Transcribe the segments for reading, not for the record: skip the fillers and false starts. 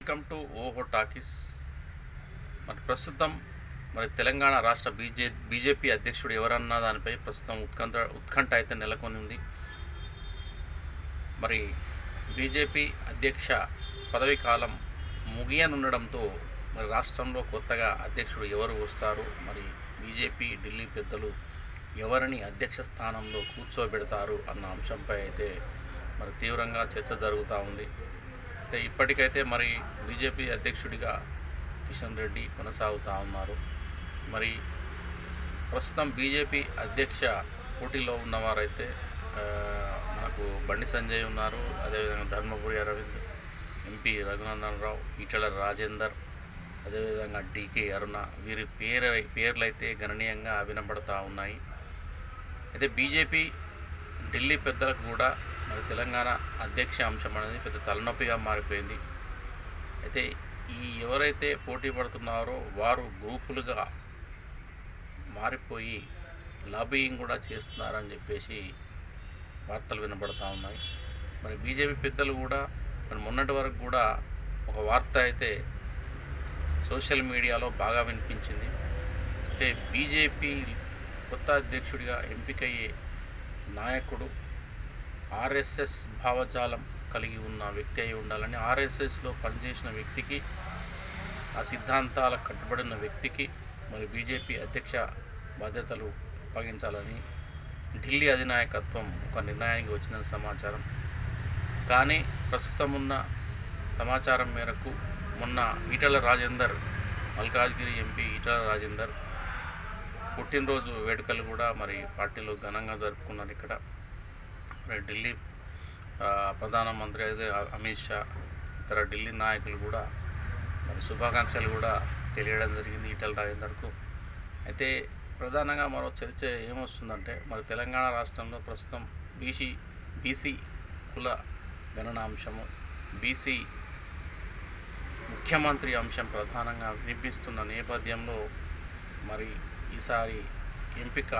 Welcome to ఓహో talkies. మరి ప్రస్తుతం తెలంగాణ రాష్ట్ర బీజేపీ అధ్యక్షుడు ఎవరన్న దానిపై ప్రస్తుతం ఉత్కంఠ అయితే నెలకొని ఉంది. మరి బీజేపీ అధ్యక్ష పదవీ కాలం ముగియనుండడంతో మరి రాష్ట్రంలో కొత్తగా అధ్యక్షుడు ఎవరు వస్తారు, మరి బీజేపీ ఢిల్లీ పెద్దలు ఎవరిని అధ్యక్ష స్థానంలో కూర్చోబెడతారు అన్న అంశంపై అయితే మరి తీవ్రంగా చర్చ జరుగుతూ ఉంది. అయితే ఇప్పటికైతే మరి బీజేపీ అధ్యక్షుడిగా కిషన్ రెడ్డి కొనసాగుతూ ఉన్నారు. మరి ప్రస్తుతం బీజేపీ అధ్యక్ష పోటీలో ఉన్నవారైతే మనకు బండి సంజయ్ ఉన్నారు, అదేవిధంగా ధర్మపురి అరవింద్, ఎంపీ రఘునందన్ రావు, ఈటెల రాజేందర్, అదేవిధంగా డికే అరుణ, వీరి పేర్లైతే గణనీయంగా వినబడతా ఉన్నాయి. అయితే బీజేపీ ఢిల్లీ పెద్దలకు కూడా మరి తెలంగాణ అధ్యక్ష అంశం అనేది పెద్ద తలనొప్పిగా మారిపోయింది. అయితే ఎవరైతే పోటీ పడుతున్నారో వారు గ్రూపులుగా మారిపోయి లాబియింగ్ కూడా చేస్తున్నారని చెప్పేసి వార్తలు వినబడతా ఉన్నాయి. మరి బీజేపీ పెద్దలు కూడా మరి మొన్నటి వరకు కూడా ఒక వార్త అయితే సోషల్ మీడియాలో బాగా వినిపించింది. అయితే బీజేపీ కొత్త అధ్యక్షుడిగా ఎంపికయ్యే నాయకుడు ఆర్ఎస్ఎస్ భావజాలం కలిగి ఉన్న వ్యక్తి అయి ఉండాలని, ఆర్ఎస్ఎస్లో పనిచేసిన వ్యక్తికి, ఆ సిద్ధాంతాలకు కట్టుబడిన వ్యక్తికి మరి బీజేపీ అధ్యక్ష బాధ్యతలు అప్పగించాలని ఢిల్లీ అధినాయకత్వం ఒక నిర్ణయానికి వచ్చిందని సమాచారం. కానీ ప్రస్తుతం ఉన్న సమాచారం మేరకు మొన్న ఈటెల రాజేందర్, మల్కాజ్గిరి ఎంపీ ఈటెల రాజేందర్ పుట్టినరోజు వేడుకలు కూడా మరి పార్టీలో ఘనంగా జరుపుకున్నారు. ఇక్కడ మరి ఢిల్లీ ప్రధానమంత్రి అయితే అమిత్ షా, ఇతర ఢిల్లీ నాయకులు కూడా మరి శుభాకాంక్షలు కూడా తెలియడం జరిగింది ఈటెల రాజేందర్కు. అయితే ప్రధానంగా మరో చర్చ ఏమొస్తుందంటే మరి తెలంగాణ రాష్ట్రంలో ప్రస్తుతం బీసీ కుల గణన అంశము, బీసీ ముఖ్యమంత్రి అంశం ప్రధానంగా వినిపిస్తున్న నేపథ్యంలో మరి ఈసారి ఎంపిక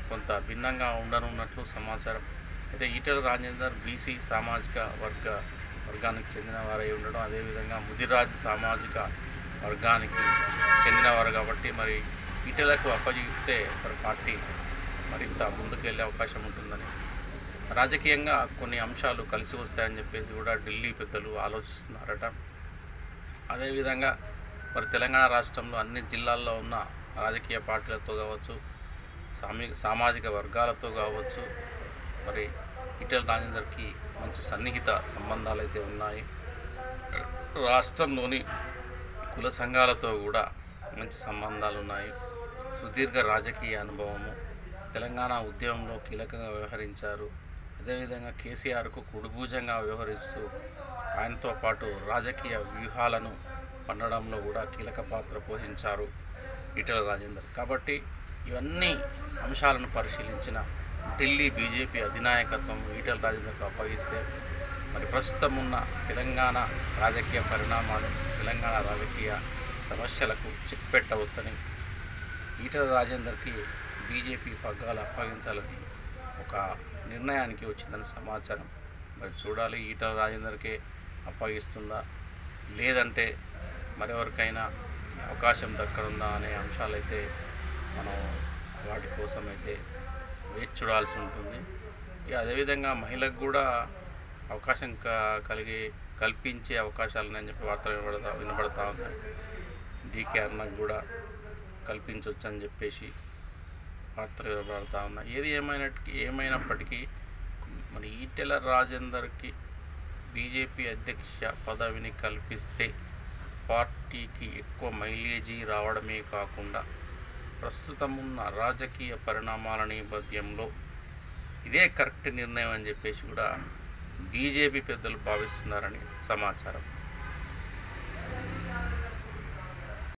కొంత భిన్నంగా ఉండనున్నట్లు సమాచారం. అయితే ఈటెల రాజేందర్ బీసీ సామాజిక వర్గానికి చెందినవారై ఉండడం, అదేవిధంగా ముదిరాజు సామాజిక వర్గానికి చెందినవారు కాబట్టి మరి ఈటెలకు అప్పగిస్తే మరి పార్టీ మరింత ముందుకెళ్ళే అవకాశం ఉంటుందని, రాజకీయంగా కొన్ని అంశాలు కలిసి వస్తాయని చెప్పేసి కూడా ఢిల్లీ పెద్దలు ఆలోచిస్తున్నారట. అదేవిధంగా మరి తెలంగాణ రాష్ట్రంలో అన్ని జిల్లాల్లో ఉన్న రాజకీయ పార్టీలతో కావచ్చు, సామాజిక వర్గాలతో కావచ్చు, మరి ఈటెల రాజేందర్కి మంచి సన్నిహిత సంబంధాలు అయితే ఉన్నాయి. రాష్ట్రంలోని కుల సంఘాలతో కూడా మంచి సంబంధాలు ఉన్నాయి. సుదీర్ఘ రాజకీయ అనుభవము, తెలంగాణ ఉద్యమంలో కీలకంగా వ్యవహరించారు. అదేవిధంగా కేసీఆర్కు కుడిభుజంగా వ్యవహరిస్తూ ఆయనతో పాటు రాజకీయ వ్యూహాలను పండడంలో కూడా కీలక పాత్ర పోషించారు ఈటెల రాజేందర్. కాబట్టి ఇవన్నీ అంశాలను పరిశీలించిన ఢిల్లీ బీజేపీ అధినాయకత్వం ఈటెల రాజేందర్కు అప్పగిస్తే మరి ప్రస్తుతం ఉన్న తెలంగాణ రాజకీయ పరిణామాలు, తెలంగాణ రాజకీయ సమస్యలకు చెక్ పెట్టవచ్చని, ఈటెల రాజేందర్కి బీజేపీ పగ్గాలు అప్పగించాలని ఒక నిర్ణయానికి వచ్చిందని సమాచారం. మరి చూడాలి ఈటెల రాజేందర్కే అప్పగిస్తుందా, లేదంటే మరెవరికైనా అవకాశం దక్కనుందా అనే అంశాలైతే మనం వాటి కోసం అయితే వేచి చూడాల్సి ఉంటుంది. అదేవిధంగా మహిళకు కూడా అవకాశం కల్పించే అవకాశాలని చెప్పి వార్తలు వినబడతా ఉన్నాయి. డికే అన్నకు కూడా కల్పించవచ్చు అని చెప్పేసి వార్తలు వినబడతా ఉన్నాయి. ఏమైనప్పటికీ మరి ఈటెల రాజేందర్కి బీజేపీ అధ్యక్ష పదవిని కల్పిస్తే పార్టీకి ఎక్కువ మైలేజీ రావడమే కాకుండా ప్రస్తుతం ఉన్న రాజకీయ పరిణామాల నేపథ్యంలో ఇదే కరెక్ట్ నిర్ణయం అని చెప్పేసి కూడా బీజేపీ పెద్దలు భావిస్తున్నారని సమాచారం.